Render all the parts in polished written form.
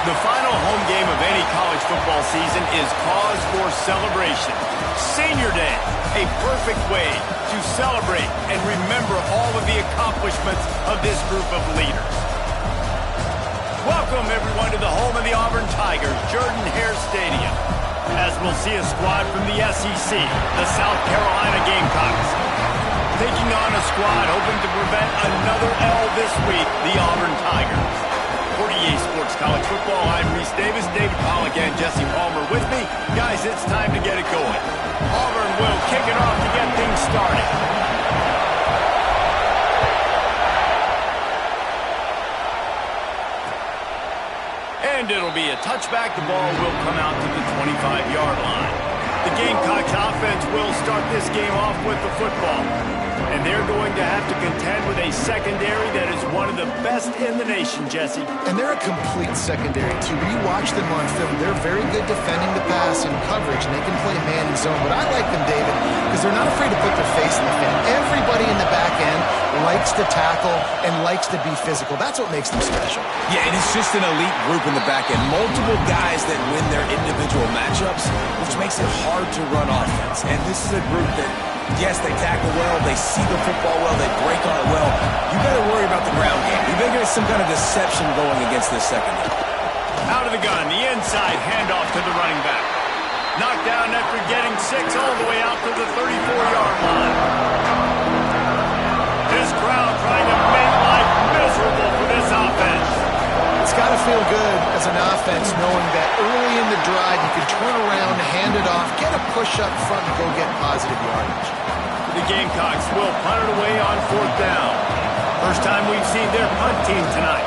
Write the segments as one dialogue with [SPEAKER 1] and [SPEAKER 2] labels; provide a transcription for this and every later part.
[SPEAKER 1] The final home game of any college football season is cause for celebration. Senior Day, a perfect way to celebrate and remember all of the accomplishments of this group of leaders. Welcome, everyone, to the home of the Auburn Tigers, Jordan-Hare Stadium, as we'll see a squad from the SEC, the South Carolina Gamecocks, taking on a squad hoping to prevent another L this week, the Auburn Tigers. For EA Sports College Football, I'm Reese Davis, David Pollock, and Jesse Palmer with me. Guys, it's time to get it going. Auburn will kick it off to get things started. And it'll be a touchback. The ball will come out to the 25-yard line. The Gamecocks offense will start this game off with the football. And they're going to have to contend with a secondary that is one of the best in the nation, Jesse.
[SPEAKER 2] And they're a complete secondary, too. When you watch them on film, they're very good defending the pass and coverage, and they can play man and zone. But I like them, David, because they're not afraid to put their face in the fan. Everybody in the back end likes to tackle and likes to be physical. That's what makes them special.
[SPEAKER 3] Yeah, and it's just an elite group in the back end. Multiple guys that win their individual matchups, which makes it hard to run offense. And this is a group that, yes, they tackle well, they see the football well, they break on it well. You got to worry about the ground game. You better get some kind of deception going against this secondary.
[SPEAKER 1] Out of the gun, the inside handoff to the running back. Knocked down after getting 6 all the way out to the 34-yard line. This crowd trying to make life miserable for this offense.
[SPEAKER 2] It's got to feel good as an offense knowing that early in the drive you can turn around, hand it off, get a push up front, and go get positive yardage.
[SPEAKER 1] The Gamecocks will punt it away on 4th down. First time we've seen their punt team tonight.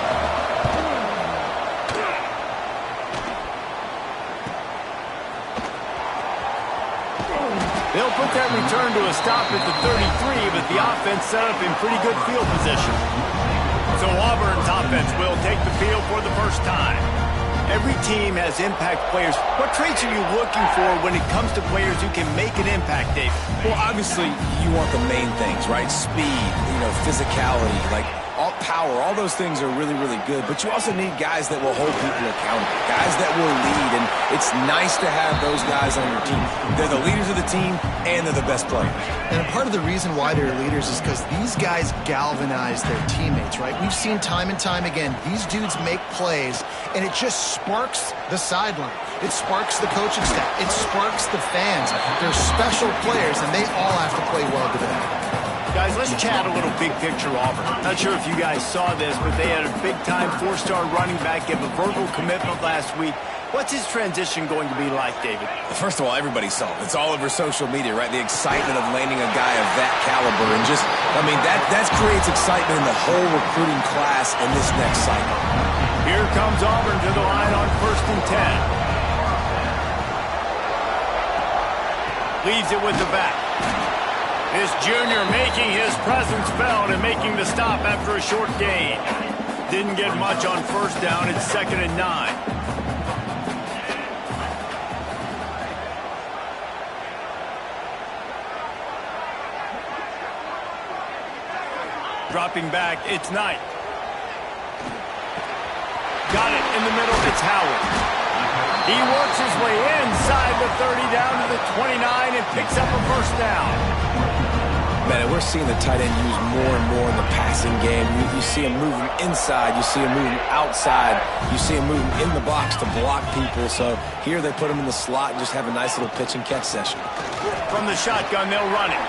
[SPEAKER 1] They'll put that return to a stop at the 33, but the offense set up in pretty good field position. So Auburn's offense will take the field for the first time. Every team has impact players. What traits are you looking for when it comes to players who can make an impact, Dave?
[SPEAKER 3] Well, obviously, you want the main things, right? Speed, physicality, all power. All those things are really, really good. But you also need guys that will hold people accountable, guys that will lead. And it's nice to have those guys on your team. They're the leaders of the team, and they're the best players.
[SPEAKER 2] And part of the reason why they're leaders is because these guys galvanize their teammates, right? We've seen time and time again, these dudes make plays, and it just sparks the sideline. It sparks the coaching staff. It sparks the fans. They're special players, and they all have to play well together.
[SPEAKER 1] Guys, let's chat a little big picture Auburn. Not sure if you guys saw this, but they had a big-time 4-star running back give a verbal commitment last week. What's his transition going to be like, David?
[SPEAKER 3] First of all, everybody saw it. It's all over social media, right? The excitement of landing a guy of that caliber. And that creates excitement in the whole recruiting class in this next cycle.
[SPEAKER 1] Here comes Auburn to the line on 1st and 10. Leaves it with the back. This junior making his presence felt and making the stop after a short gain. Didn't get much on 1st down. It's 2nd and 9. Dropping back, it's Knight. Got it in the middle, it's Howard. He works his way inside the 30 down to the 29 and picks up a 1st down.
[SPEAKER 3] Man, we're seeing the tight end used more and more in the passing game. You see him moving inside. You see him moving outside. You see him moving in the box to block people. So here they put him in the slot and just have a nice little pitch and catch session.
[SPEAKER 1] From the shotgun, they'll run it.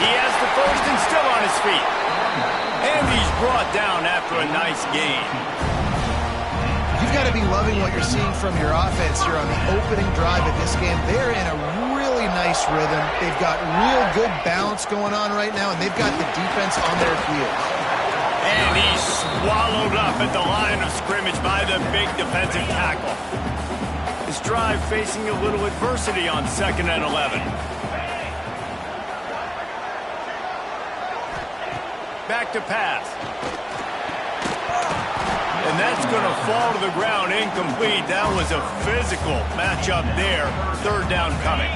[SPEAKER 1] He has the 1st and still on his feet. And he's brought down after a nice gain.
[SPEAKER 2] You've got to be loving what you're seeing from your offense here on the opening drive of this game. They're in a really nice rhythm. They've got real good balance going on right now, and they've got the defense on their heels.
[SPEAKER 1] And he's swallowed up at the line of scrimmage by the big defensive tackle. His drive facing a little adversity on 2nd and 11. Back to pass. And that's going to fall to the ground incomplete. That was a physical matchup there. 3rd down coming.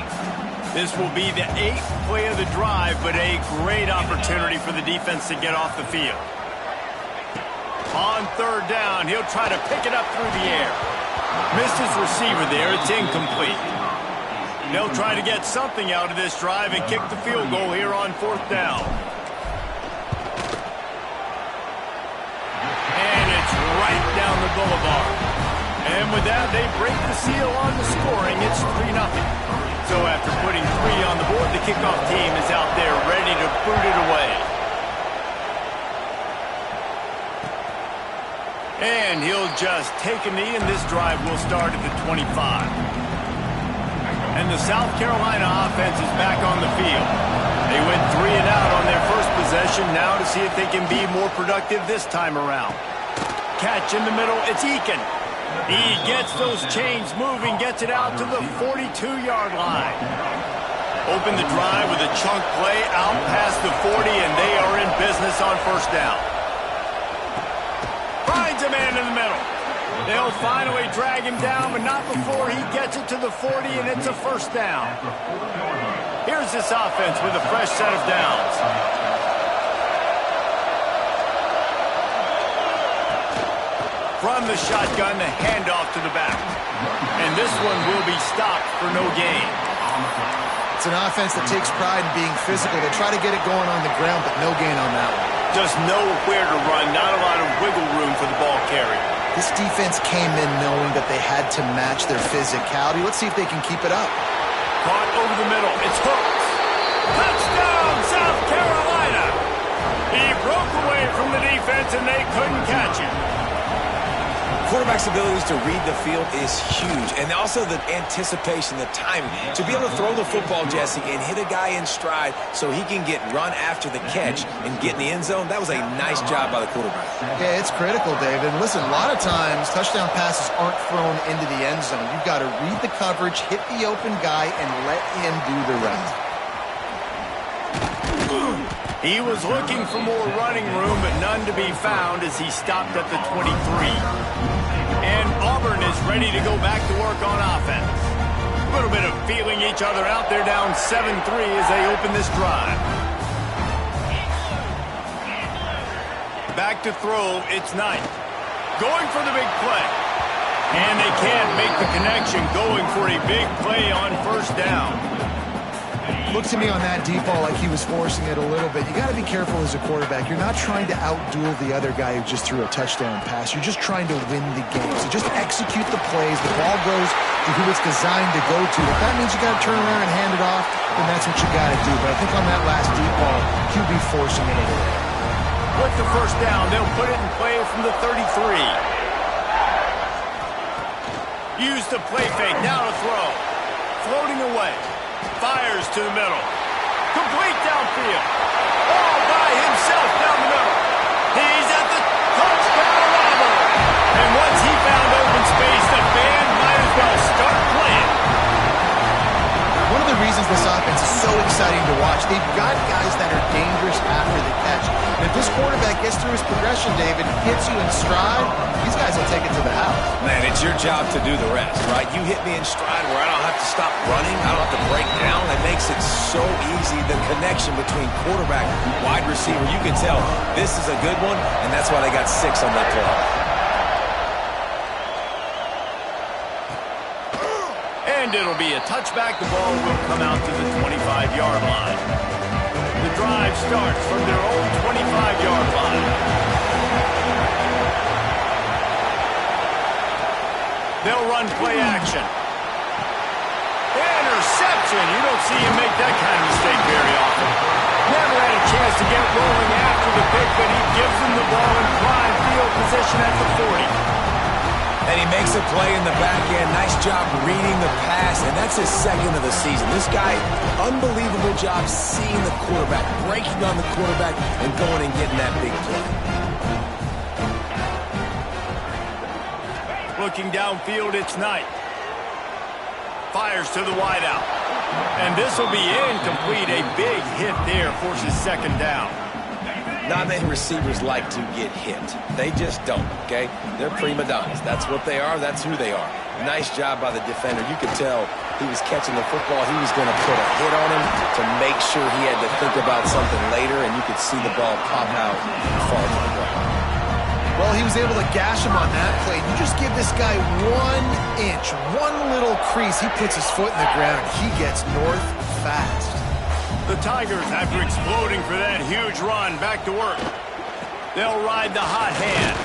[SPEAKER 1] This will be the 8th play of the drive, but a great opportunity for the defense to get off the field. On 3rd down, he'll try to pick it up through the air. Missed his receiver there. It's incomplete. They'll try to get something out of this drive and kick the field goal here on 4th down. And it's right down the boulevard. And with that, they break the seal on the scoring. It's 3-0. So after putting 3 on the board, the kickoff team is out there ready to boot it away. And he'll just take a knee, and this drive will start at the 25. And the South Carolina offense is back on the field. They went 3 and out on their first possession, now to see if they can be more productive this time around. Catch in the middle, it's Eakin. He gets those chains moving, gets it out to the 42-yard line. Open the drive with a chunk play out past the 40, and they are in business on 1st down. Finds a man in the middle. They'll finally drag him down, but not before he gets it to the 40, and it's a 1st down. Here's this offense with a fresh set of downs. From the shotgun, the handoff to the back. And this one will be stopped for no gain.
[SPEAKER 2] It's an offense that takes pride in being physical. They try to get it going on the ground, but no gain on that one.
[SPEAKER 1] Just nowhere to run, not a lot of wiggle room for the ball carrier.
[SPEAKER 2] This defense came in knowing that they had to match their physicality. Let's see if they can keep it up.
[SPEAKER 1] Caught over the middle. It's hooked. Touchdown, South Carolina! He broke away from the defense, and they couldn't catch him.
[SPEAKER 3] Quarterback's abilities to read the field is huge, and also the anticipation, the timing. To be able to throw the football, Jesse, and hit a guy in stride so he can get run after the catch and get in the end zone, that was a nice job by the quarterback.
[SPEAKER 2] Yeah, it's critical, David. And listen, a lot of times touchdown passes aren't thrown into the end zone. You've got to read the coverage, hit the open guy, and let him do the rest.
[SPEAKER 1] He was looking for more running room, but none to be found as he stopped at the 23. And Auburn is ready to go back to work on offense. A little bit of feeling each other out. They're down 7-3 as they open this drive. Back to throw, it's Knight. Going for the big play. And they can't make the connection, going for a big play on 1st down.
[SPEAKER 2] Looked to me on that deep ball like he was forcing it a little bit. You got to be careful as a quarterback. You're not trying to outduel the other guy who just threw a touchdown pass. You're just trying to win the game. So just execute the plays. The ball goes to who it's designed to go to. If that means you got to turn around and hand it off, then that's what you got to do. But I think on that last deep ball, QB forcing it a little.
[SPEAKER 1] With the 1st down, they'll put it in play from the 33. Use the play fake, now to throw. Floating away. Fires to the middle. Complete downfield. All by himself down the middle. He's at the touchdown level. And once he found open space, the band might as well start playing.
[SPEAKER 2] One of the reasons this offense is so exciting to watch, they've got guys that are dangerous after the catch. And if this quarterback gets through his progression, David, hits you in stride, these guys will take it to the house.
[SPEAKER 3] Man, it's your job to do the rest, right? You hit me in stride where I don't have to stop running. I don't have to break down. That makes it so easy. The connection between quarterback and wide receiver, you can tell this is a good one, and that's why they got 6 on that play.
[SPEAKER 1] And it'll be a touchback. The ball will come out to the 25-yard line. The drive starts from their own 25-yard line. They'll run play action. Interception. You don't see him make that kind of mistake very often. Never had a chance to get rolling after the pick, but he gives them the ball in prime field position at the 40.
[SPEAKER 3] And he makes a play in the back end. Nice job reading the pass, and that's his 2nd of the season. This guy, unbelievable job seeing the quarterback, breaking on the quarterback, and going and getting that big play.
[SPEAKER 1] Looking downfield, it's Knight. Fires to the wideout. And this will be incomplete. A big hit there forces 2nd down.
[SPEAKER 3] Not many receivers like to get hit. They just don't, okay? They're prima donnas. That's what they are. That's who they are. Nice job by the defender. You could tell he was catching the football. He was going to put a hit on him to make sure he had to think about something later, and you could see the ball pop out and fall to the ground.
[SPEAKER 2] Well, he was able to gash him on that play. You just give this guy 1 inch, one little crease, he puts his foot in the ground. He gets north fast.
[SPEAKER 1] The Tigers, after exploding for that huge run, back to work. They'll ride the hot hand.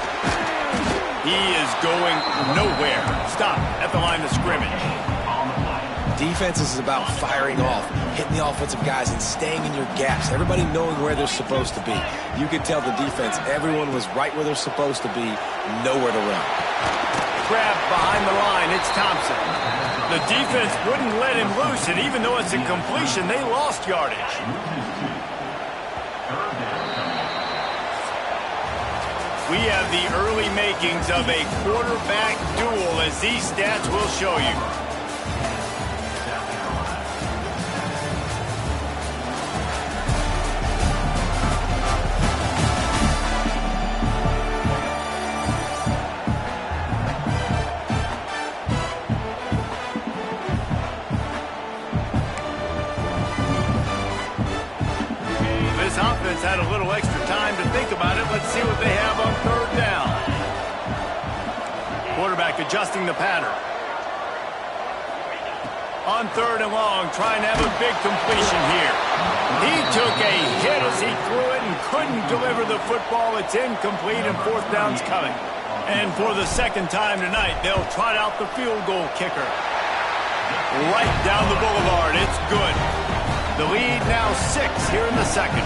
[SPEAKER 1] He is going nowhere. Stop at the line of scrimmage.
[SPEAKER 3] Defense is about firing off, hitting the offensive guys, and staying in your gaps. Everybody knowing where they're supposed to be. You could tell the defense, everyone was right where they're supposed to be, nowhere to run.
[SPEAKER 1] Grab behind the line, it's Thompson. The defense wouldn't let him loose, and even though it's a completion, they lost yardage. We have the early makings of a quarterback duel, as these stats will show you. Had a little extra time to think about it. Let's see what they have on third down. Quarterback adjusting the pattern. On third and long, trying to have a big completion here. He took a hit as he threw it and couldn't deliver the football. It's incomplete and fourth down's coming. And for the second time tonight, they'll trot out the field goal kicker. Right down the boulevard. It's good. The lead now 6 here in the second.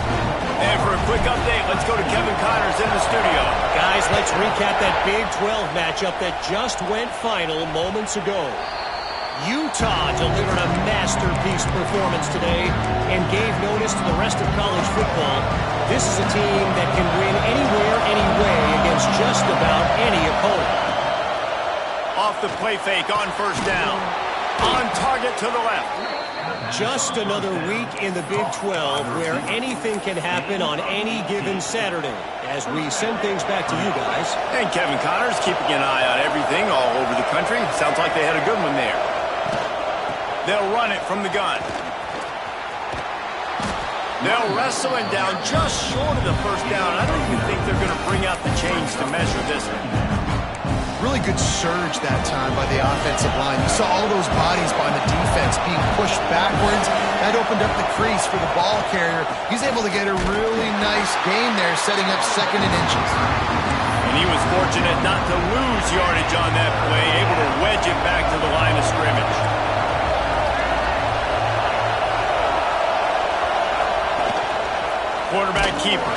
[SPEAKER 1] And for a quick update, let's go to Kevin Connors in the studio.
[SPEAKER 4] Guys, let's recap that Big 12 matchup that just went final moments ago. Utah delivered a masterpiece performance today and gave notice to the rest of college football. This is a team that can win anywhere, anyway against just about any opponent.
[SPEAKER 1] Off the play fake on first down. On target to the left.
[SPEAKER 4] Just another week in the Big 12 where anything can happen on any given Saturday. As we send things back to you guys.
[SPEAKER 1] And Kevin Connors keeping an eye on everything all over the country. Sounds like they had a good one there. They'll run it from the gun. They'll wrestle it down just short of the first down. I don't even think they're going to bring out the chains to measure this one.
[SPEAKER 2] Really good surge that time by the offensive line. You saw all those bodies by the defense being pushed backwards. That opened up the crease for the ball carrier. He's able to get a really nice gain there, setting up second and inches.
[SPEAKER 1] And he was fortunate not to lose yardage on that play, able to wedge it back to the line of scrimmage. Quarterback keeper.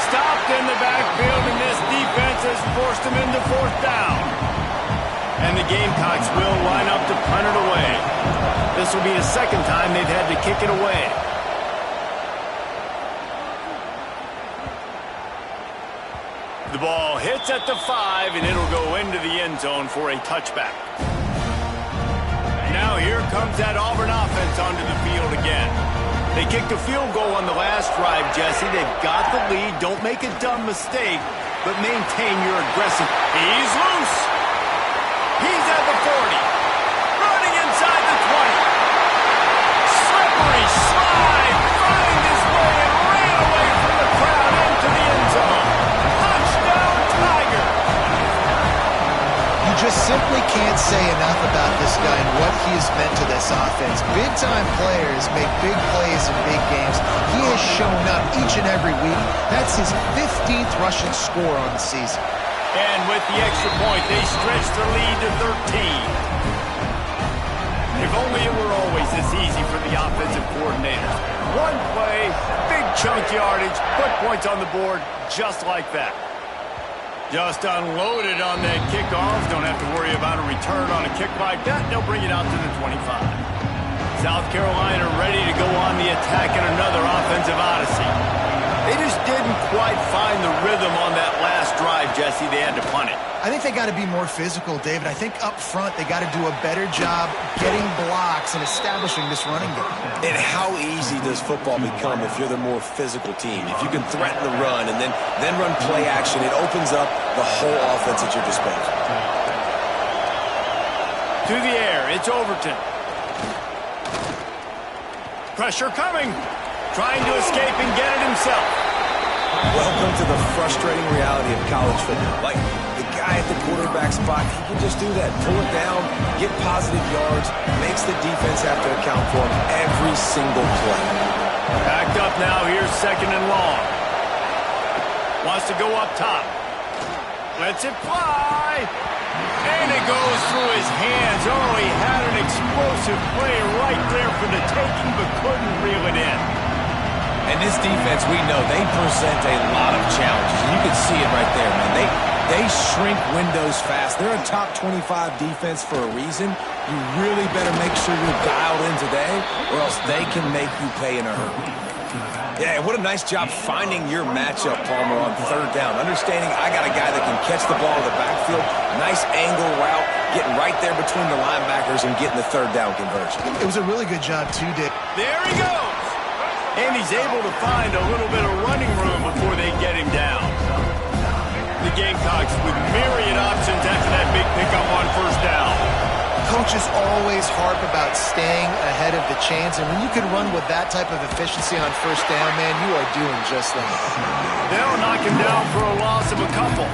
[SPEAKER 1] Stopped in the backfield, and this defense has forced him into fourth down. And the Gamecocks will line up to punt it away. This will be the second time they've had to kick it away. The ball hits at the 5, and it'll go into the end zone for a touchback. Now here comes that Auburn offense onto the field again. They kicked a field goal on the last drive, Jesse. They've got the lead. Don't make a dumb mistake, but maintain your aggressive. He's loose. He's at the 40. Running inside the 20. Slippery slide. Finds his way and ran away from the crowd into the end zone. Touchdown, Tiger.
[SPEAKER 2] You just simply can't say enough about this guy and what he has meant to this offense. Big-time players make big plays in big games. He has shown up each and every week. That's his 15th rushing score on the season.
[SPEAKER 1] And with the extra point, they stretch the lead to 13. If only it were always this easy for the offensive coordinator. One play, big chunk yardage, put points on the board just like that. Just unloaded on that kickoff. Don't have to worry about a return on a kick like that. They'll bring it out to the 25. South Carolina ready to go on the attack in another offensive odyssey. They just didn't quite find the rhythm on that last drive, Jesse. They had to punt it.
[SPEAKER 2] I think they got to be more physical, David. I think up front they got to do a better job getting blocks and establishing this running game.
[SPEAKER 3] And how easy does football become if you're the more physical team? If you can threaten the run and then run play action, it opens up the whole offense at your disposal.
[SPEAKER 1] To the air, it's Overton. Pressure coming. Trying to escape and get it himself.
[SPEAKER 3] Welcome to the frustrating reality of college football. Like, the guy at the quarterback spot, he can just do that. Pull it down, get positive yards, makes the defense have to account for him every single play.
[SPEAKER 1] Backed up now. Here's 2nd and long. Wants to go up top. Lets it fly. And it goes through his hands. Oh, he had an explosive play right there for the taking, but couldn't reel it in.
[SPEAKER 3] And this defense, we know, they present a lot of challenges. And you can see it right there, man. They shrink windows fast. They're a top 25 defense for a reason. You really better make sure you're dialed in today, or else they can make you pay in a hurry. Yeah, what a nice job finding your matchup, Palmer, on 3rd down. Understanding I got a guy that can catch the ball in the backfield. Nice angle route, getting right there between the linebackers and getting the 3rd down conversion.
[SPEAKER 2] It was a really good job, too, Dick.
[SPEAKER 1] There he goes. And he's able to find a little bit of running room before they get him down. The Gamecocks with myriad options after that big pickup on 1st down.
[SPEAKER 2] Coaches always harp about staying ahead of the chains, and when you can run with that type of efficiency on 1st down, man, you are doing just that.
[SPEAKER 1] They'll knock him down for a loss of a couple.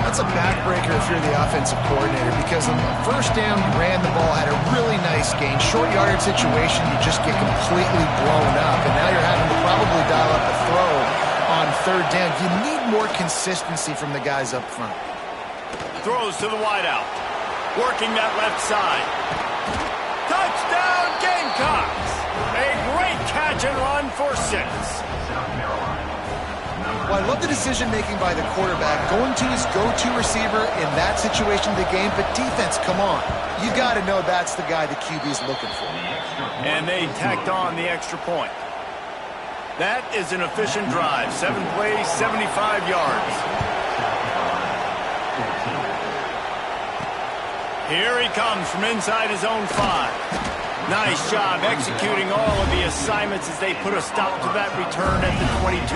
[SPEAKER 2] That's a backbreaker if you're the offensive coordinator, because on 1st down, you ran the ball, had a really nice gain. Short yardage situation, you just get completely blown up, and now you're having to probably dial up the throw on 3rd down. You need more consistency from the guys up front.
[SPEAKER 1] Throws to the wideout. Working that left side. Touchdown, Gamecocks! A great catch and run for 6.
[SPEAKER 2] Well, I love the decision-making by the quarterback, going to his go-to receiver in that situation of the game, but defense, come on. You got to know that's the guy the QB's looking for.
[SPEAKER 1] And they tacked on the extra point. That is an efficient drive. 7 plays, 75 yards. Here he comes from inside his own 5. Nice job executing all of the assignments as they put a stop to that return at the 22.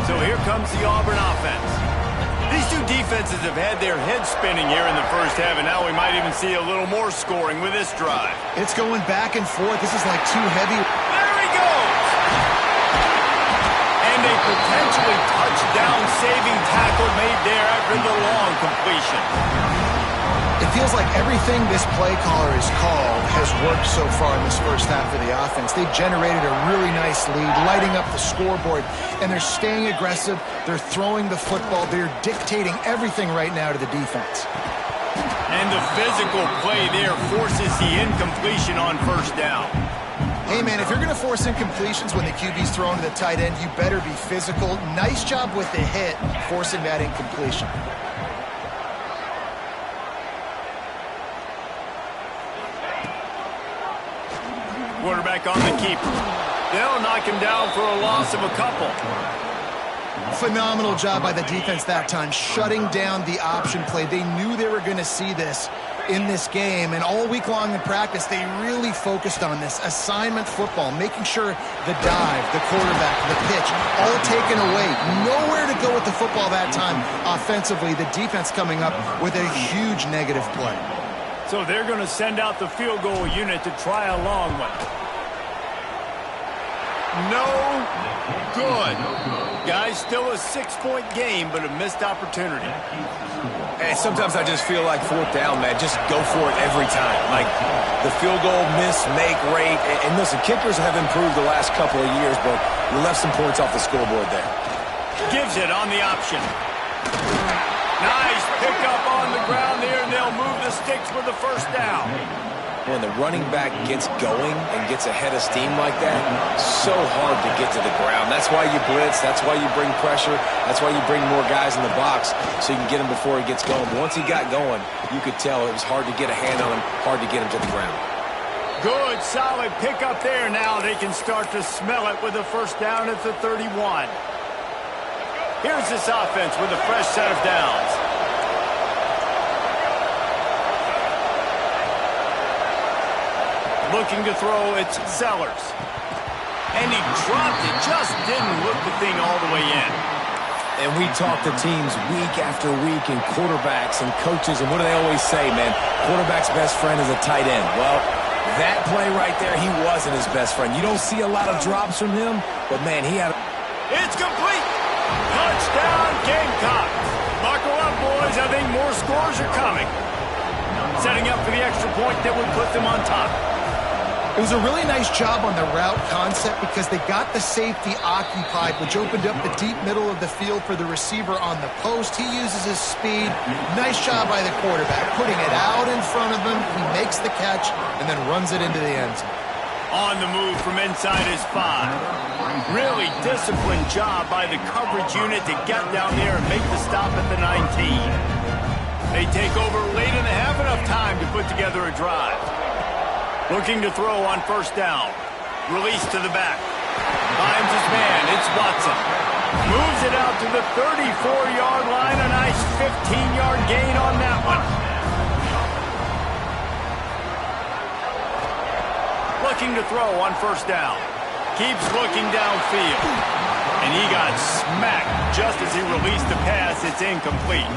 [SPEAKER 1] So here comes the Auburn offense. These two defenses have had their heads spinning here in the 1st half, and now we might even see a little more scoring with this drive.
[SPEAKER 2] It's going back and forth. This is like too heavy.
[SPEAKER 1] There he goes! And a potentially touchdown-saving tackle made there after the long completion.
[SPEAKER 2] It feels like everything this play caller has called has worked so far in this 1st half of the offense. They've generated a really nice lead, lighting up the scoreboard, and they're staying aggressive. They're throwing the football. They're dictating everything right now to the defense.
[SPEAKER 1] And the physical play there forces the incompletion on 1st down.
[SPEAKER 2] Hey, man, if you're going to force incompletions when the QB's thrown to the tight end, you better be physical. Nice job with the hit, forcing that incompletion.
[SPEAKER 1] Quarterback on the keeper. They'll knock him down for a loss of a couple.
[SPEAKER 2] Phenomenal job by the defense that time, shutting down the option play. They knew they were going to see this in this game, and all week long in practice, they really focused on this assignment football, making sure the dive, the quarterback, the pitch, all taken away. Nowhere to go with the football that time offensively. The defense coming up with a huge negative play.
[SPEAKER 1] So they're going to send out the field goal unit to try a long one. No good. Guys, still a 6-point game, but a missed opportunity.
[SPEAKER 3] And sometimes I just feel like 4th down, man, just go for it every time. Like the field goal miss-make rate. And listen, kickers have improved the last couple of years, but we left some points off the scoreboard there.
[SPEAKER 1] Gives it on the option. Nice pickup on the ground there, and they'll move the sticks with the 1st down.
[SPEAKER 3] When the running back gets going and gets ahead of steam like that, so hard to get to the ground. That's why you blitz. That's why you bring pressure. That's why you bring more guys in the box so you can get him before he gets going. But once he got going, you could tell it was hard to get a hand on him, hard to get him to the ground.
[SPEAKER 1] Good, solid pickup there. Now they can start to smell it with a 1st down at the 31. Here's this offense with a fresh set of downs. Looking to throw, it's Sellers. And he dropped it, just didn't look the thing all the way in.
[SPEAKER 3] And we talk to teams week after week and quarterbacks and coaches, and what do they always say, man? Quarterback's best friend is a tight end. Well, that play right there, he wasn't his best friend. You don't see a lot of drops from him, but, man, he had...
[SPEAKER 1] It's complete. Touchdown, Gamecocks. Buckle up, boys. I think more scores are coming. Setting up for the extra point that would put them on top.
[SPEAKER 2] It was a really nice job on the route concept because they got the safety occupied, which opened up the deep middle of the field for the receiver on the post. He uses his speed. Nice job by the quarterback, putting it out in front of him. He makes the catch and then runs it into the end zone.
[SPEAKER 1] On the move from inside his 5. Really disciplined job by the coverage unit to get down there and make the stop at the 19. They take over late in the half, enough time to put together a drive. Looking to throw on first down. Release to the back. Finds his man. It's Watson. Moves it out to the 34-yard line. A nice 15-yard gain on that one. Looking to throw on first down. Keeps looking downfield. And he got smacked just as he released the pass. It's incomplete.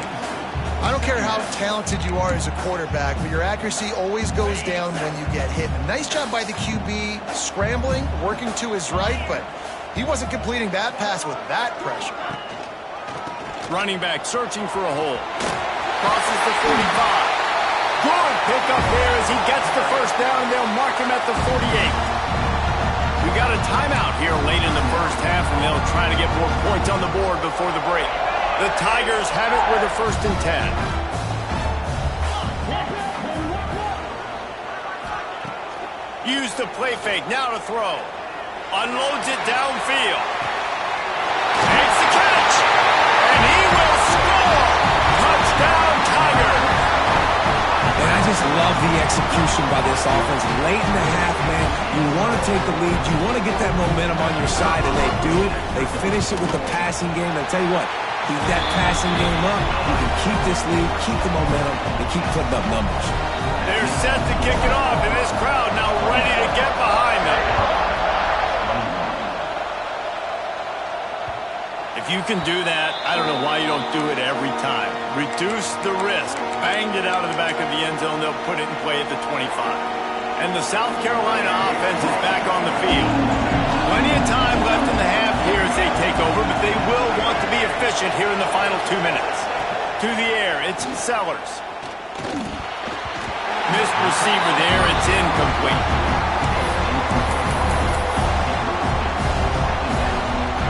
[SPEAKER 2] I don't care how talented you are as a quarterback, but your accuracy always goes down when you get hit. Nice job by the QB scrambling, working to his right, but he wasn't completing that pass with that pressure.
[SPEAKER 1] Running back searching for a hole. Crosses the 45. Good pickup there as he gets the first down, and they'll mark him at the 48. We got a timeout here late in the first half, and they'll try to get more points on the board before the break. The Tigers have it with a 1st and 10. Use the play fake, now to throw. Unloads it downfield. Makes the catch. And he will score. Touchdown, Tigers.
[SPEAKER 3] And I just love the execution by this offense. Late in the half, man, you want to take the lead. You want to get that momentum on your side, and they do it. They finish it with the passing game. I tell you what. Keep that passing game up. You can keep this lead, keep the momentum, and keep putting up numbers.
[SPEAKER 1] They're set to kick it off, and this crowd now ready to get behind them. If you can do that, I don't know why you don't do it every time. Reduce the risk. Banged it out of the back of the end zone. They'll put it in play at the 25. And the South Carolina offense is back on the field. Plenty of time left in the half here as they take over, but they will want to be efficient here in the final 2 minutes. To the air, it's Sellers. Missed receiver there, it's incomplete.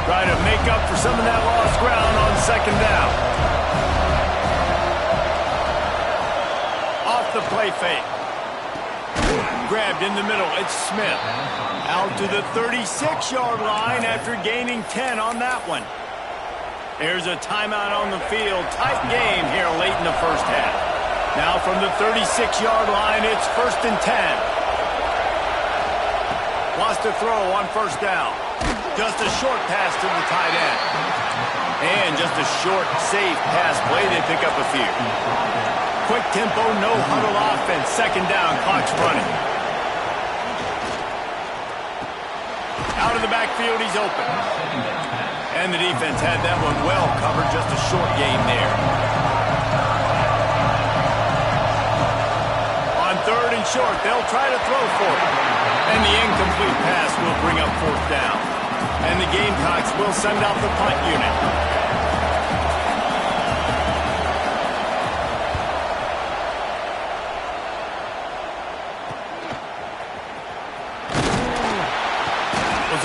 [SPEAKER 1] Try to make up for some of that lost ground on 2nd down. Off the play fake. Grabbed in the middle, it's Smith. Out to the 36-yard line after gaining 10 on that one. There's a timeout on the field. Tight game here late in the first half. Now from the 36-yard line, it's 1st and 10. Wants to throw on first down. Just a short pass to the tight end. And just a short, safe pass play. They pick up a few. Quick tempo, no huddle offense. 2nd down, clock's running. Out of the backfield, he's open. And the defense had that one well covered. Just a short gain there. On 3rd and short, they'll try to throw for it. And the incomplete pass will bring up 4th down. And the Gamecocks will send out the punt unit.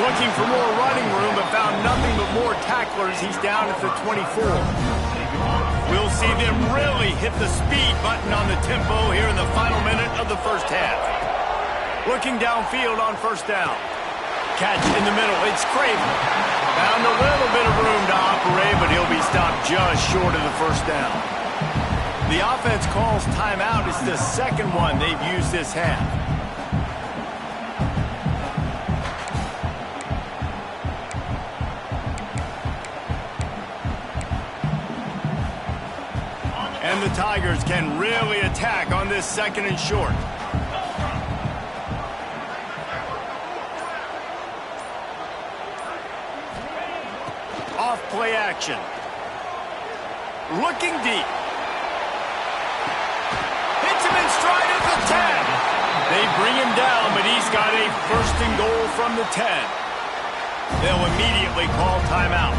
[SPEAKER 1] Looking for more running room, but found nothing but more tacklers. He's down at the 24. We'll see them really hit the speed button on the tempo here in the final minute of the first half. Looking downfield on first down. Catch in the middle. It's Craven. Found a little bit of room to operate, but he'll be stopped just short of the first down. The offense calls timeout. It's the 2nd one they've used this half. And the Tigers can really attack on this 2nd and short. Off play action. Looking deep. Hits him in stride at the 10. They bring him down, but he's got a 1st and goal from the 10. They'll immediately call timeout.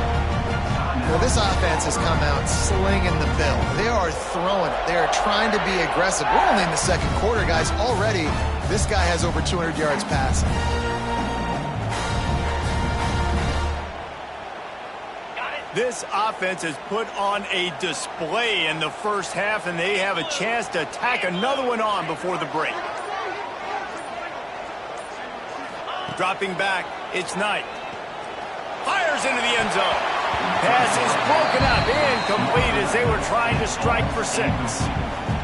[SPEAKER 2] Well, this offense has come out slinging the bill. They are throwing it. They are trying to be aggressive. We're only in the second quarter, guys. Already, this guy has over 200 yards passing.
[SPEAKER 1] This offense has put on a display in the first half, and they have a chance to tack another one on before the break. Dropping back, it's Knight. Fires into the end zone. Pass is broken up, incomplete as they were trying to strike for 6.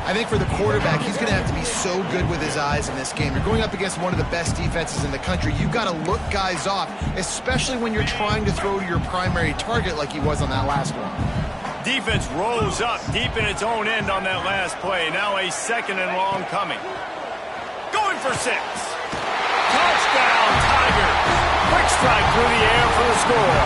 [SPEAKER 2] I think for the quarterback, he's going to have to be so good with his eyes in this game. You're going up against one of the best defenses in the country. You've got to look guys off, especially when you're trying to throw to your primary target like he was on that last one.
[SPEAKER 1] Defense rose up deep in its own end on that last play. Now a 2nd and long coming. Going for 6. Touchdown, Tigers. Quick strike through the air for the score.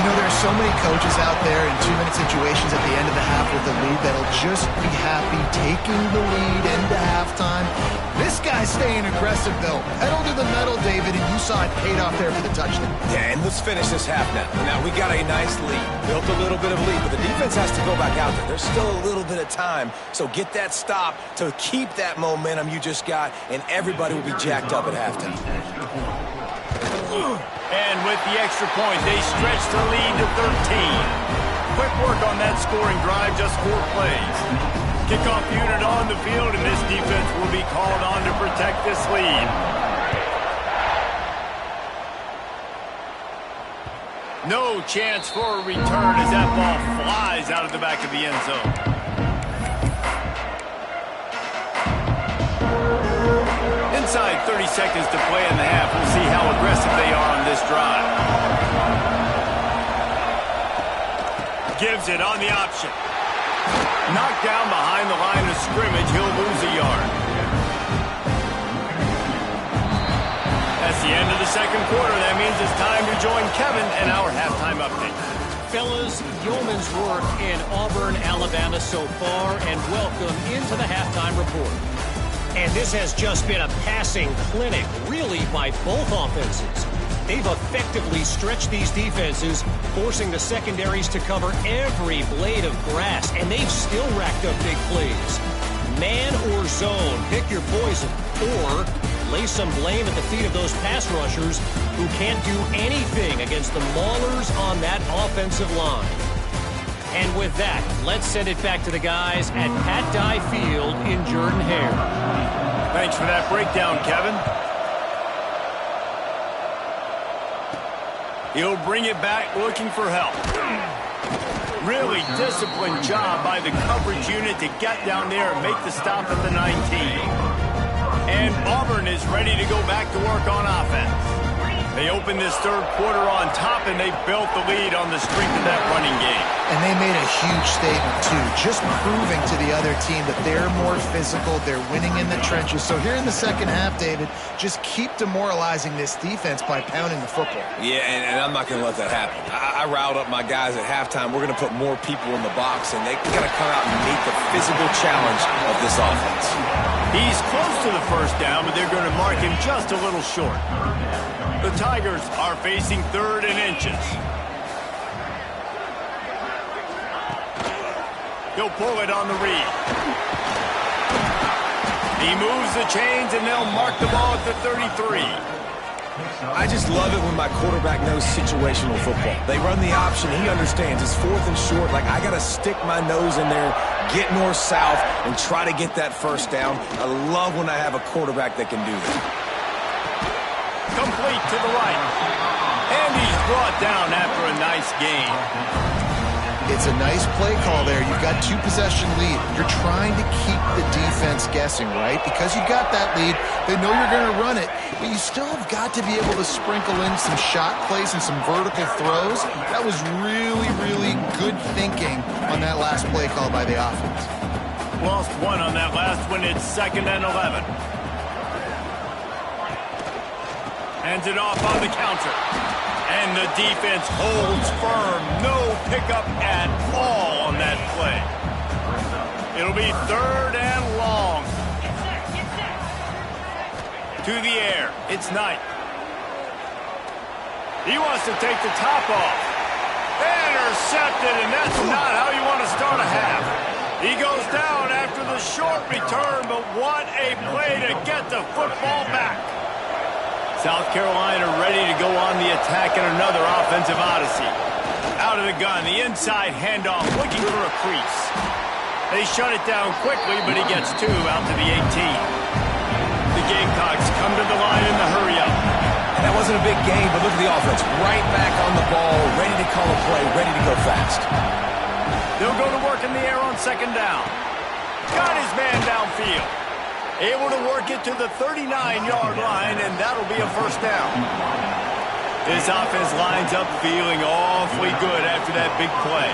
[SPEAKER 2] You know, there are so many coaches out there in 2-minute situations at the end of the half with the lead that'll just be happy taking the lead into halftime. This guy's staying aggressive, though. Pedal to the metal, David, and you saw it paid off there for the touchdown.
[SPEAKER 3] Yeah, and let's finish this half now. Now, we got a nice lead. Built a little bit of lead, but the defense has to go back out there. There's still a little bit of time, so get that stop to keep that momentum you just got, and everybody will be jacked up at halftime.
[SPEAKER 1] And with the extra point, they stretch the lead to 13. Quick work on that scoring drive, just 4 plays. Kickoff unit on the field, and this defense will be called on to protect this lead. No chance for a return as that ball flies out of the back of the end zone. Inside 30 seconds to play in the half. We'll see how aggressive they are on this drive. Gives it on the option. Knocked down behind the line of scrimmage. He'll lose a yard. That's the end of the second quarter. That means it's time to join Kevin and our halftime update.
[SPEAKER 4] Fellas, yeoman's work in Auburn, Alabama so far, and welcome into the halftime report. And this has just been a passing clinic, really, by both offenses. They've effectively stretched these defenses, forcing the secondaries to cover every blade of grass, and they've still racked up big plays. Man or zone, pick your poison, or lay some blame at the feet of those pass rushers who can't do anything against the maulers on that offensive line. And with that, let's send it back to the guys at Pat Dye Field in Jordan-Hare.
[SPEAKER 1] Thanks for that breakdown, Kevin. He'll bring it back looking for help. Really disciplined job by the coverage unit to get down there and make the stop at the 19. And Auburn is ready to go back to work on offense. They opened this third quarter on top, and they built the lead on the strength of that running game.
[SPEAKER 2] And they made a huge statement, too, just proving to the other team that they're more physical, they're winning in the trenches. So here in the second half, David, just keep demoralizing this defense by pounding the football.
[SPEAKER 3] Yeah, and I'm not going to let that happen. I riled up my guys at halftime. We're going to put more people in the box, and they got to come out and meet the physical challenge of this offense.
[SPEAKER 1] He's close to the first down, but they're going to mark him just a little short. The Tigers are facing 3rd and inches. He'll pull it on the read. He moves the chains, and they'll mark the ball at the 33.
[SPEAKER 3] I just love it when my quarterback knows situational football. They run the option. He understands. It's 4th and short. Like, I got to stick my nose in there, get north-south, and try to get that first down. I love when I have a quarterback that can do that.
[SPEAKER 1] Complete to the right. And he's brought down after a nice gain.
[SPEAKER 2] It's a nice play call there. You've got 2-possession lead. You're trying to keep the defense guessing, right? Because you've got that lead, they know you're going to run it, but you still have got to be able to sprinkle in some shot plays and some vertical throws. That was really, really good thinking on that last play call by the offense.
[SPEAKER 1] Lost one on that last one. It's 2nd and 11. Hands it off on the counter. And the defense holds firm. No pickup at all on that play. It'll be 3rd and long. To the air. It's Knight. He wants to take the top off. Intercepted, and that's not how you want to start a half. He goes down after the short return, but what a play to get the football back. South Carolina ready to go on the attack in another offensive odyssey. Out of the gun, the inside handoff, looking for a crease. They shut it down quickly, but he gets two out to the 18. The Gamecocks come to the line in the hurry-up.
[SPEAKER 3] And that wasn't a big game, but look at the offense. Right back on the ball, ready to call a play, ready to go fast.
[SPEAKER 1] They'll go to work in the air on second down. Got his man downfield. Able to work it to the 39-yard line, and that'll be a first down. This offense lines up feeling awfully good after that big play.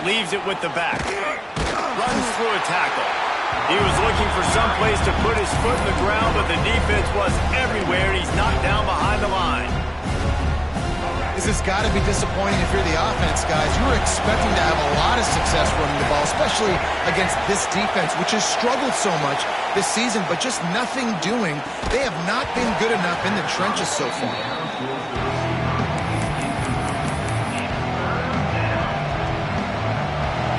[SPEAKER 1] Leaves it with the back. Runs through a tackle. He was looking for some place to put his foot in the ground, but the defense was everywhere. He's knocked down behind the line.
[SPEAKER 2] This has got to be disappointing if you're the offense, guys. You were expecting to have a lot of success running the ball, especially against this defense, which has struggled so much this season, but just nothing doing. They have not been good enough in the trenches so far.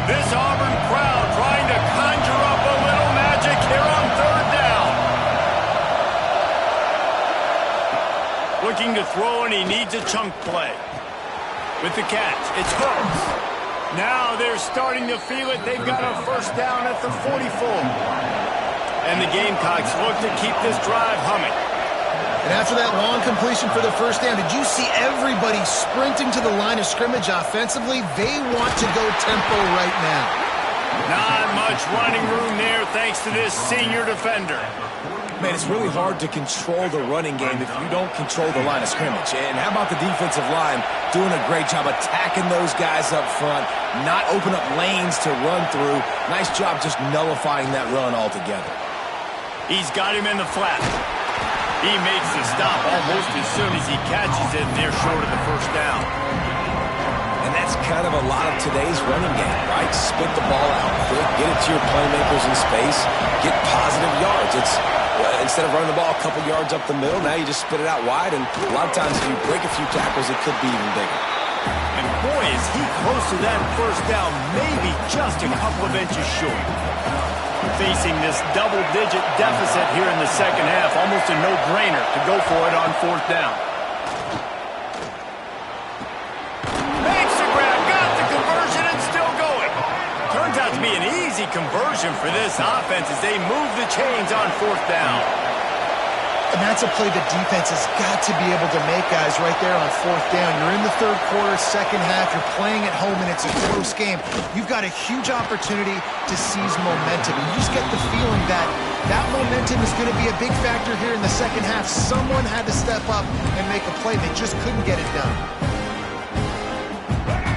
[SPEAKER 1] This Auburn crowd trying to conjure up a little magic here on third down. Looking to throw, and he needs a chunk play. With the catch, it's Hooks. Now they're starting to feel it. They've got a first down at the 44. And the Gamecocks look to keep this drive humming.
[SPEAKER 2] And after that long completion for the first down, did you see everybody sprinting to the line of scrimmage offensively? They want to go tempo right now.
[SPEAKER 1] Not much running room there thanks to this senior defender.
[SPEAKER 3] Man, it's really hard to control the running game if you don't control the line of scrimmage. And how about the defensive line doing a great job attacking those guys up front, not open up lanes to run through. Nice job just nullifying that run altogether.
[SPEAKER 1] He's got him in the flat. He makes the stop almost as soon as he catches it, and they're short of the first down.
[SPEAKER 3] And that's kind of a lot of today's running game, right? Spit the ball out quick, get it to your playmakers in space, get positive yards. It's instead of running the ball a couple yards up the middle, now you just spit it out wide, and a lot of times if you break a few tackles, it could be even bigger.
[SPEAKER 1] And boy, is he close to that first down, maybe just a couple of inches short. Facing this double-digit deficit here in the second half, almost a no-brainer to go for it on fourth down. Makes the grab, got the conversion, and still going. Turns out to be an easy conversion for this offense as they move the chains on fourth down.
[SPEAKER 2] And that's a play the defense has got to be able to make, guys, right there on fourth down. You're in the third quarter, second half. You're playing at home, and it's a close game. You've got a huge opportunity to seize momentum. You just get the feeling that that momentum is going to be a big factor here in the second half. Someone had to step up and make a play. They just couldn't get it done.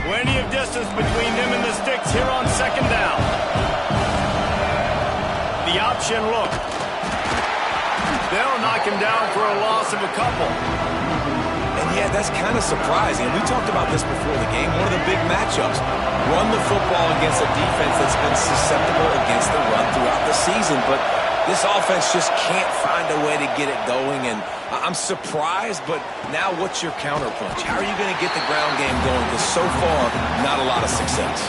[SPEAKER 1] Plenty of distance between them and the sticks here on second down. The option look. They'll knock him down for a loss of a couple.
[SPEAKER 3] And yeah, that's kind of surprising. We talked about this before the game. One of the big matchups. Run the football against a defense that's been susceptible against the run throughout the season. But this offense just can't find a way to get it going. And I'm surprised, but now what's your counterpunch? How are you going to get the ground game going? Because so far, not a lot of success.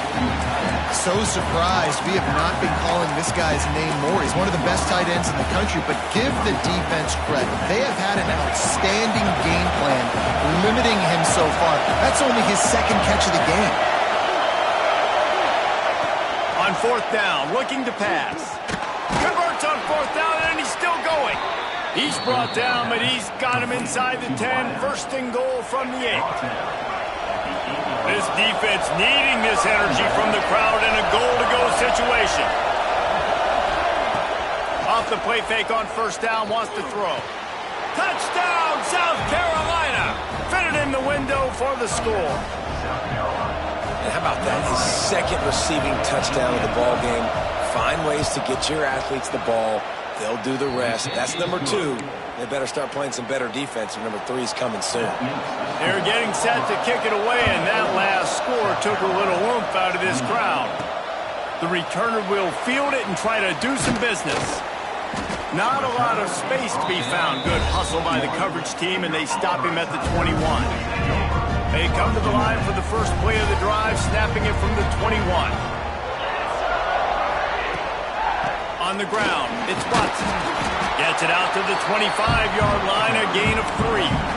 [SPEAKER 2] So surprised. We have not been calling this guy's name more. He's one of the best tight ends in the country, but give the defense credit. They have had an outstanding game plan, limiting him so far. That's only his second catch of the game.
[SPEAKER 1] On fourth down, looking to pass. Converts on fourth down, and he's still going. He's brought down, but he's got him inside the 10. First and goal from the 8. This defense needing this energy from the crowd in a goal-to-go situation. Off the play fake on first down, wants to throw. Touchdown, South Carolina! Fitted in the window for the score.
[SPEAKER 3] And how about that? His second receiving touchdown of the ball game. Find ways to get your athletes the ball. They'll do the rest. That's number 2. They better start playing some better defense. Number 3 is coming soon.
[SPEAKER 1] They're getting set to kick it away, and that last score took a little oomph out of this crowd. The returner will field it and try to do some business. Not a lot of space to be found. Good hustle by the coverage team, and they stop him at the 21. They come to the line for the first play of the drive, snapping it from the 21. On the ground, it's Watson. Gets it out to the 25-yard line, a gain of 3.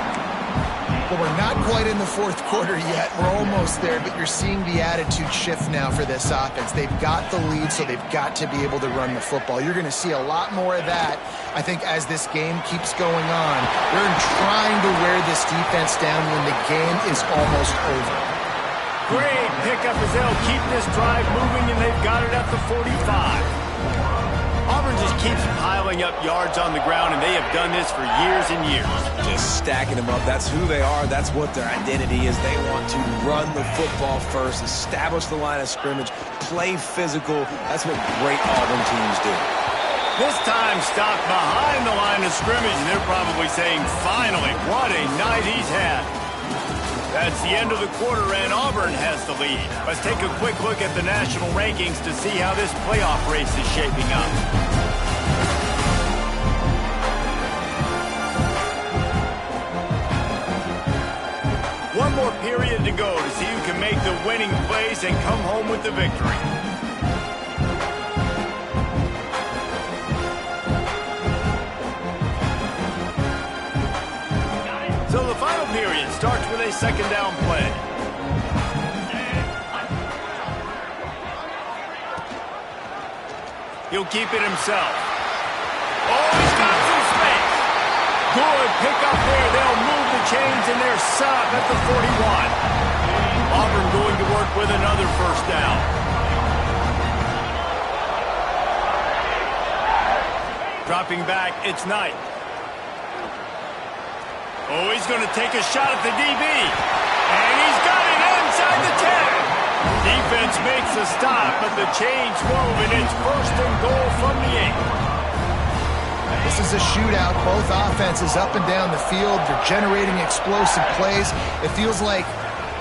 [SPEAKER 2] Well, we're not quite in the fourth quarter yet. We're almost there, but you're seeing the attitude shift now for this offense. They've got the lead, so they've got to be able to run the football. You're going to see a lot more of that, I think, as this game keeps going on. They're trying to wear this defense down when the game is almost over.
[SPEAKER 1] Great pickup as they'll keep this drive moving, and they've got it at the 45. Auburn just keeps piling up yards on the ground, and they have done this for years and years.
[SPEAKER 3] Just stacking them up. That's who they are. That's what their identity is. They want to run the football first, establish the line of scrimmage, play physical. That's what great Auburn teams do.
[SPEAKER 1] This time stopped behind the line of scrimmage, and they're probably saying, finally, what a night he's had. That's the end of the quarter, and Auburn has the lead. Let's take a quick look at the national rankings to see how this playoff race is shaping up. One more period to go to see who can make the winning plays and come home with the victory. So the final period starts with a second down play. He'll keep it himself. Oh, he's got some space. Good pickup there. They'll move the chains, and they're set up at the 41. Auburn going to work with another first down. Dropping back, it's Knight. Oh, he's going to take a shot at the DB. And he's got it inside the 10. Defense makes a stop, but the chains move, and it's first and goal from the 8.
[SPEAKER 2] This is a shootout. Both offenses up and down the field. They're generating explosive plays. It feels like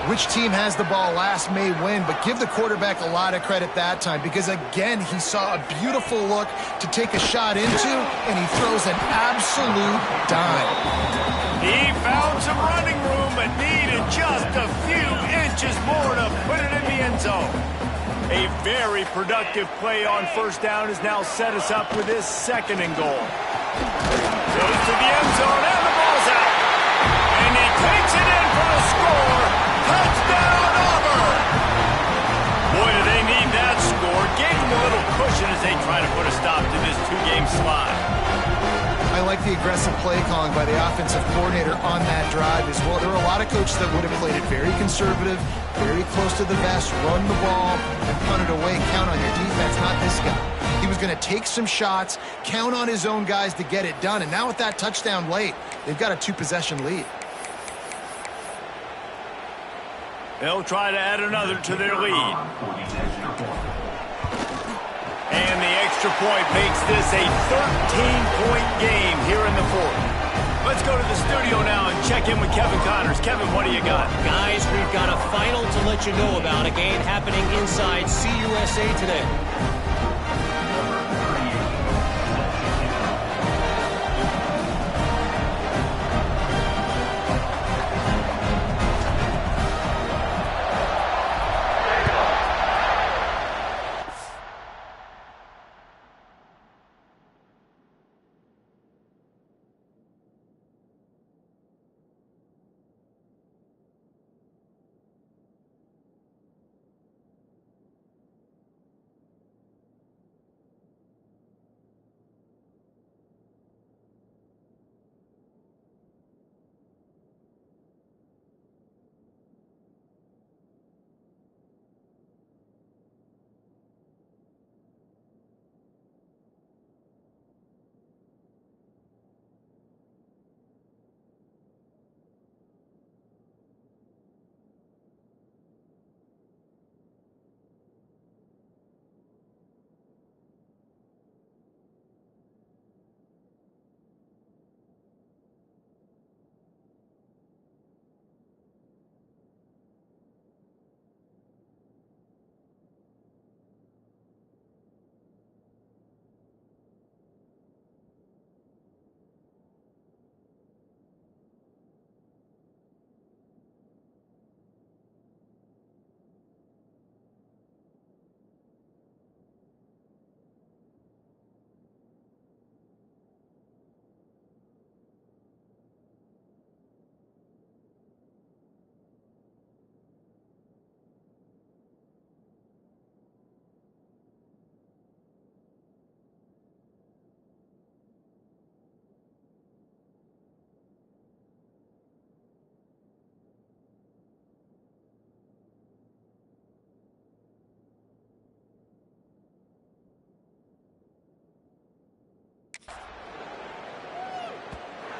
[SPEAKER 2] which team has the ball last may win, but give the quarterback a lot of credit that time because, again, he saw a beautiful look to take a shot into, and he throws an absolute dime.
[SPEAKER 1] He found some running room, but needed just a few inches more to put it in the end zone. A very productive play on first down has now set us up with this second and goal. Goes to the end zone, and the ball's out. And he takes it in for the score. Touchdown, Auburn! Boy, do they need that score. Gave them a little cushion as they try to put a stop to this two-game slide.
[SPEAKER 2] I like the aggressive play calling by the offensive coordinator on that drive as well. There were a lot of coaches that would have played it very conservative, very close to the vest, run the ball, and punt it away, count on your defense. Not this guy. He was going to take some shots, count on his own guys to get it done, and now with that touchdown late, they've got a two-possession lead.
[SPEAKER 1] They'll try to add another to their lead. And the extra point makes this a 13-point game here in the fourth. Let's go to the studio now and check in with Kevin Connors. Kevin, what do you got?
[SPEAKER 4] Guys, we've got a final to let you know about, a game happening inside CUSA today.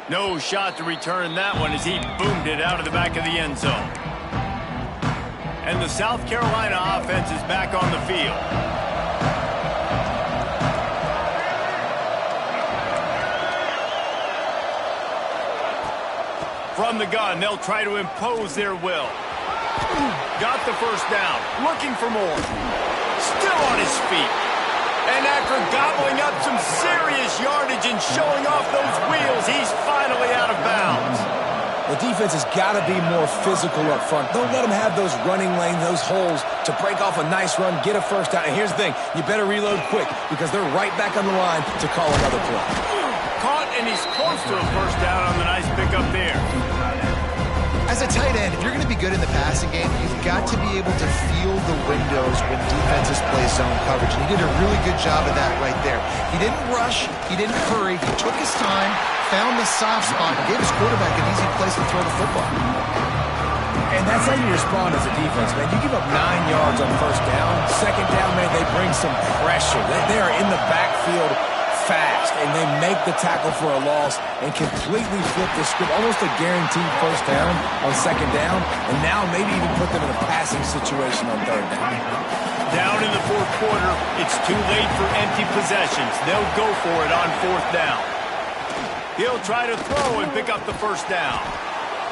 [SPEAKER 1] No shot to return that one as he boomed it out of the back of the end zone. And the South Carolina offense is back on the field. From the gun, they'll try to impose their will. Got the first down, looking for more. Still on his feet. And after gobbling up some serious yardage and showing off those wheels, he's finally out of bounds.
[SPEAKER 3] The defense has got to be more physical up front. Don't let them have those running lanes, those holes to break off a nice run, get a first down. And here's the thing, you better reload quick because they're right back on the line to call another play.
[SPEAKER 1] Caught, and he's close to a first down on the nice pickup there.
[SPEAKER 2] As a tight end, if you're going to be good in the passing game, you've got to be able to feel the windows when defenses play zone coverage. And he did a really good job of that right there. He didn't rush. He didn't hurry. He took his time, found the soft spot, and gave his quarterback an easy place to throw the football.
[SPEAKER 3] And that's how you respond as a defense, man. You give up 9 yards on first down. Second down, man, they bring some pressure. They are in the backfield fast, and they make the tackle for a loss and completely flip the script, almost a guaranteed first down on second down, and now maybe even put them in a passing situation on third down.
[SPEAKER 1] Down in the fourth quarter, it's too late for empty possessions. They'll go for it on fourth down. He'll try to throw and pick up the first down.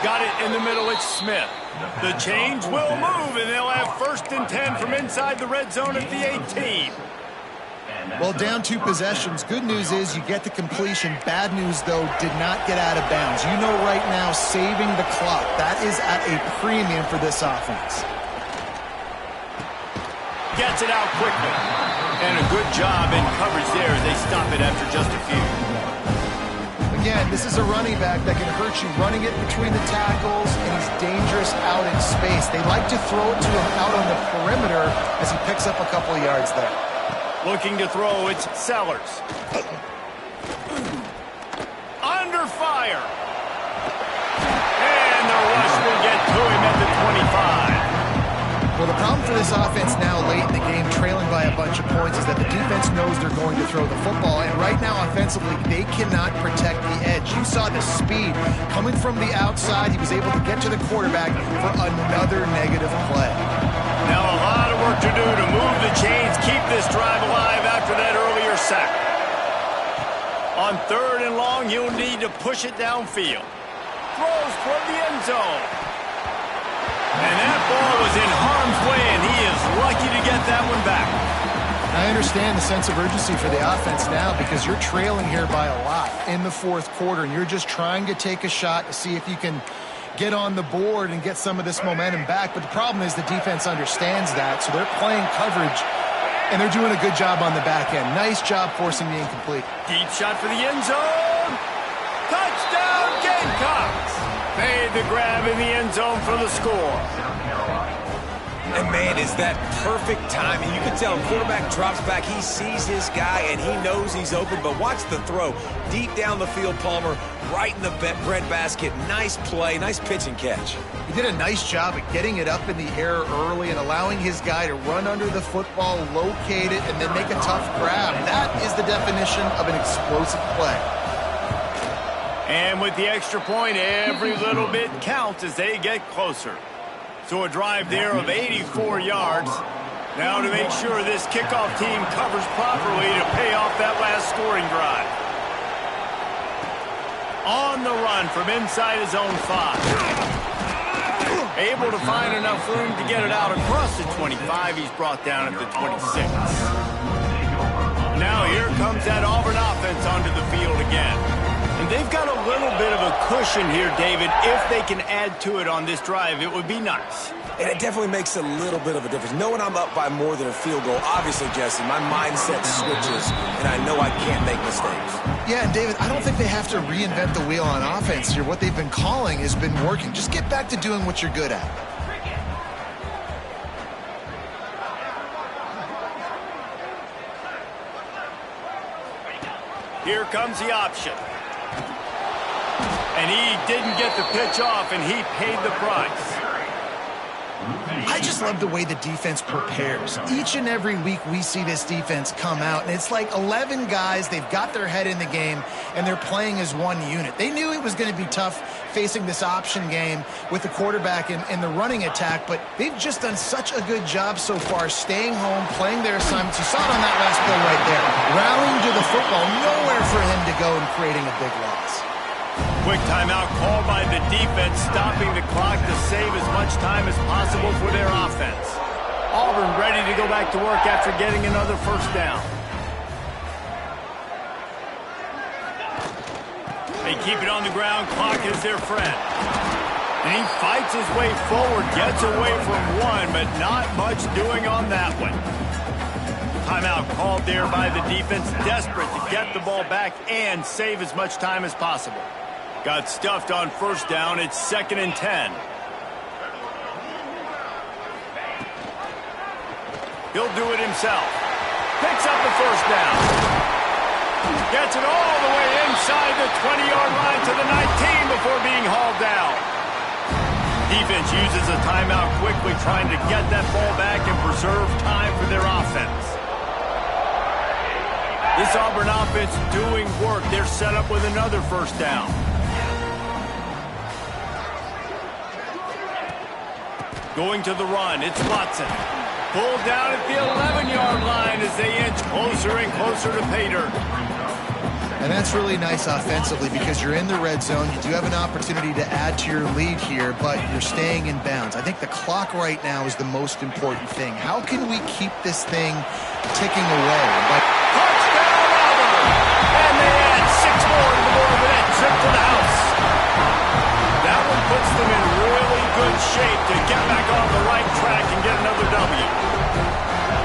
[SPEAKER 1] Got it in the middle, it's Smith. The change will move, and they'll have 1st and 10 from inside the red zone at the 18.
[SPEAKER 2] Well, down 2 possessions. Good news is you get the completion. Bad news, though, did not get out of bounds. You know right now, saving the clock. That is at a premium for this offense.
[SPEAKER 1] Gets it out quickly. And a good job in coverage there as they stop it after just a few.
[SPEAKER 2] Again, this is a running back that can hurt you running it between the tackles, and he's dangerous out in space. They like to throw it to him out on the perimeter as he picks up a couple of yards there.
[SPEAKER 1] Looking to throw, it's Sellers. Under fire. And the rush will get to him at the 25.
[SPEAKER 2] Well, the problem for this offense now late in the game, trailing by a bunch of points, is that the defense knows they're going to throw the football. And right now, offensively, they cannot protect the edge. You saw the speed coming from the outside. He was able to get to the quarterback for another negative play.
[SPEAKER 1] Now a lot of work to do to move the chains, keep this drive alive after that earlier sack. On 3rd and long, he'll need to push it downfield. Throws toward the end zone. And that ball was in harm's way, and he is lucky to get that one back.
[SPEAKER 2] I understand the sense of urgency for the offense now because you're trailing here by a lot in the fourth quarter, and you're just trying to take a shot to see if you can get on the board and get some of this momentum back. But the problem is the defense understands that, so they're playing coverage, and they're doing a good job on the back end. Nice job forcing the incomplete.
[SPEAKER 1] Deep shot for the end zone. Touchdown, Gamecocks. Made the grab in the end zone for the score.
[SPEAKER 3] And, man, is that perfect timing. You can tell quarterback drops back. He sees his guy, and he knows he's open. But watch the throw. Deep down the field, Palmer, right in the breadbasket. Nice play, nice pitch and catch.
[SPEAKER 2] He did a nice job at getting it up in the air early and allowing his guy to run under the football, locate it, and then make a tough grab. That is the definition of an explosive play.
[SPEAKER 1] And with the extra point, every little bit counts as they get closer. So a drive there of 84 yards. Now to make sure this kickoff team covers properly to pay off that last scoring drive. On the run from inside his own 5. Able to find enough room to get it out across the 25. He's brought down at the 26. Now here comes that Auburn offense onto the field again. And they've got a little bit of a cushion here, David. If they can add to it on this drive, it would be nice.
[SPEAKER 3] And it definitely makes a little bit of a difference. Knowing I'm up by more than a field goal, obviously, Jesse, my mindset switches, and I know I can't make mistakes.
[SPEAKER 2] Yeah, and David, I don't think they have to reinvent the wheel on offense here. What they've been calling has been working. Just get back to doing what you're good at.
[SPEAKER 1] Here comes the option. And he didn't get the pitch off, and he paid the price.
[SPEAKER 2] I just love the way the defense prepares. Each and every week we see this defense come out, and it's like 11 guys. They've got their head in the game, and they're playing as one unit. They knew it was going to be tough facing this option game with the quarterback and the running attack, but they've just done such a good job so far staying home, playing their assignments. You saw it on that last play right there. Rallying to the football, nowhere for him to go and creating a big loss.
[SPEAKER 1] Quick timeout called by the defense, stopping the clock to save as much time as possible for their offense. Auburn ready to go back to work after getting another first down. They keep it on the ground. Clock is their friend. And he fights his way forward, gets away from one, but not much doing on that one. Timeout called there by the defense, desperate to get the ball back and save as much time as possible. Got stuffed on first down. It's 2nd and 10. He'll do it himself. Picks up the first down. Gets it all the way inside the 20-yard line to the 19 before being hauled down. Defense uses a timeout quickly, trying to get that ball back and preserve time for their offense. This Auburn offense doing work. They're set up with another first down. Going to the run, it's Watson. Pulled down at the 11-yard line as they inch closer and closer to pay dirt.
[SPEAKER 2] And that's really nice offensively because you're in the red zone. You do have an opportunity to add to your lead here, but you're staying in bounds. I think the clock right now is the most important thing. How can we keep this thing ticking away?
[SPEAKER 1] Touchdown, Auburn! And they add 6 more to the board with that trip to the house. That one puts them in really good shape to get back on the right track and get another W.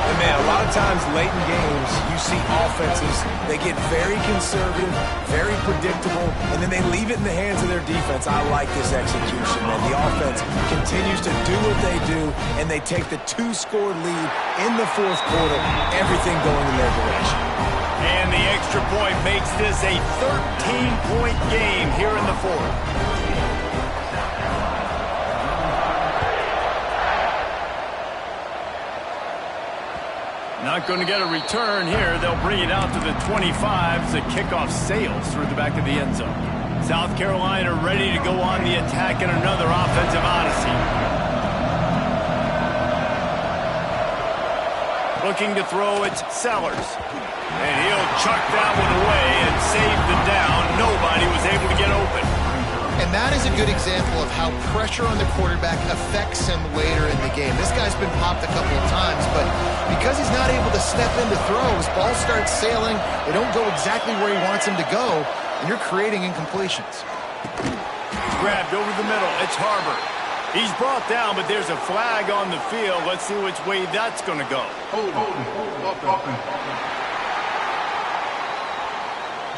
[SPEAKER 3] And man, a lot of times late in games, you see offenses, they get very conservative, very predictable, and then they leave it in the hands of their defense. I like this execution, man. The offense continues to do what they do, and they take the 2-score lead in the 4th quarter, everything going in their direction.
[SPEAKER 1] And the extra point makes this a 13-point game here in the 4th. Not going to get a return here. They'll bring it out to the 25 as the kickoff sails through the back of the end zone. South Carolina ready to go on the attack in another offensive odyssey. Looking to throw, it's Sellers. And he'll chuck that one away and save the down. Nobody was able to get open.
[SPEAKER 2] And that is a good example of how pressure on the quarterback affects him later in the game. This guy's been popped a couple of times, but because he's not able to step in to throw, his ball starts sailing. They don't go exactly where he wants him to go, and you're creating incompletions.
[SPEAKER 1] Grabbed over the middle. It's Harbor. He's brought down, but there's a flag on the field. Let's see which way that's going to go.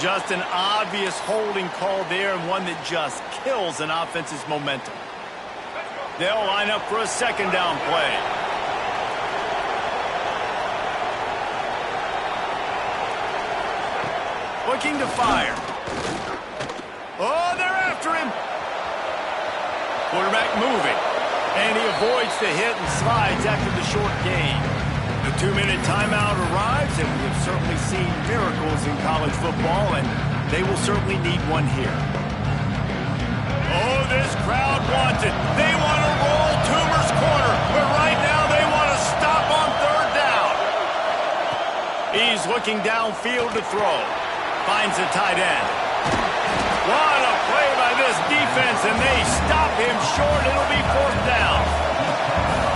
[SPEAKER 1] Just an obvious holding call there, and one that just kills an offense's momentum. They'll line up for a 2nd down play. Looking to fire. Oh, they're after him. Quarterback moving, and he avoids the hit and slides after the short gain. The 2-minute timeout arrives, and we have certainly seen miracles in college football, and they will certainly need one here. Oh, this crowd wants it. They want to roll Toomer's corner, but right now they want to stop on 3rd down. He's looking downfield to throw. Finds the tight end. What a play by this defense, and they stop him short. It'll be 4th down.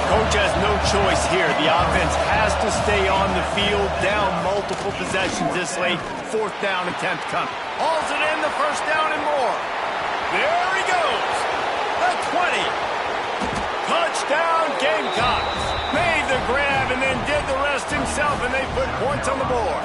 [SPEAKER 1] Coach has no choice here. The offense has to stay on the field, down multiple possessions this late. 4th down attempt coming. Hauls it in, the 1st down and more. There he goes. The 20. Touchdown, Gamecocks. Made the grab and then did the rest himself, and they put points on the board.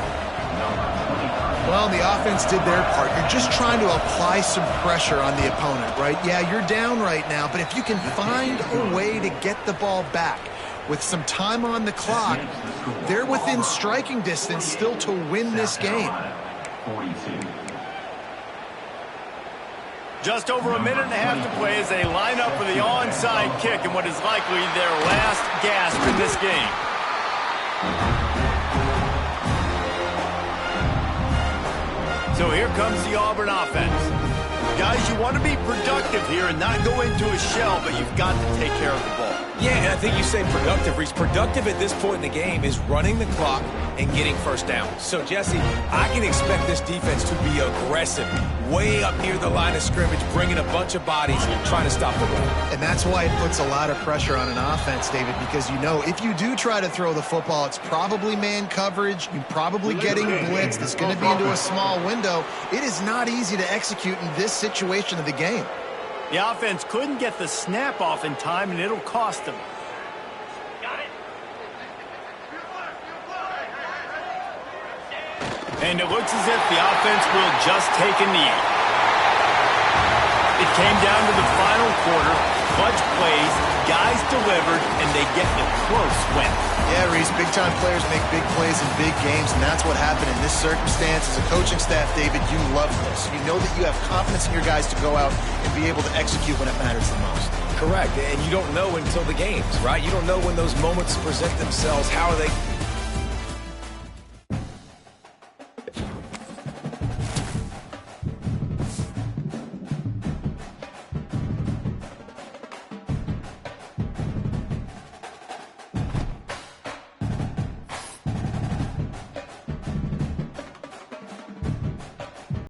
[SPEAKER 2] Well, the offense did their part. You're just trying to apply some pressure on the opponent, right? Yeah, you're down right now, but if you can find a way to get the ball back with some time on the clock, they're within striking distance still to win this game.
[SPEAKER 1] Just over a minute and a half to play as they line up for the onside kick in what is likely their last gasp in this game. So here comes the Auburn offense. Guys, you want to be productive here and not go into a shell, but you've got to take care of the ball.
[SPEAKER 3] Yeah, and I think you say productive, Reese. Productive at this point in the game is running the clock and getting first down. So, Jesse, I can expect this defense to be aggressive, way up near the line of scrimmage, bringing a bunch of bodies, trying to stop the run.
[SPEAKER 2] And that's why it puts a lot of pressure on an offense, David, because you know if you do try to throw the football, it's probably man coverage. You're probably getting blitzed. It's going to be into a small window. It is not easy to execute in this situation of the game.
[SPEAKER 1] The offense couldn't get the snap off in time, and it'll cost them. And it looks as if the offense will just take a knee. It came down to the final quarter. Clutch plays, guys delivered, and they get a close win.
[SPEAKER 2] Yeah, Reese, big-time players make big plays in big games, and that's what happened in this circumstance. As a coaching staff, David, you love this. You know that you have confidence in your guys to go out and be able to execute when it matters the most.
[SPEAKER 3] Correct, and you don't know until the games, right? You don't know when those moments present themselves. How are they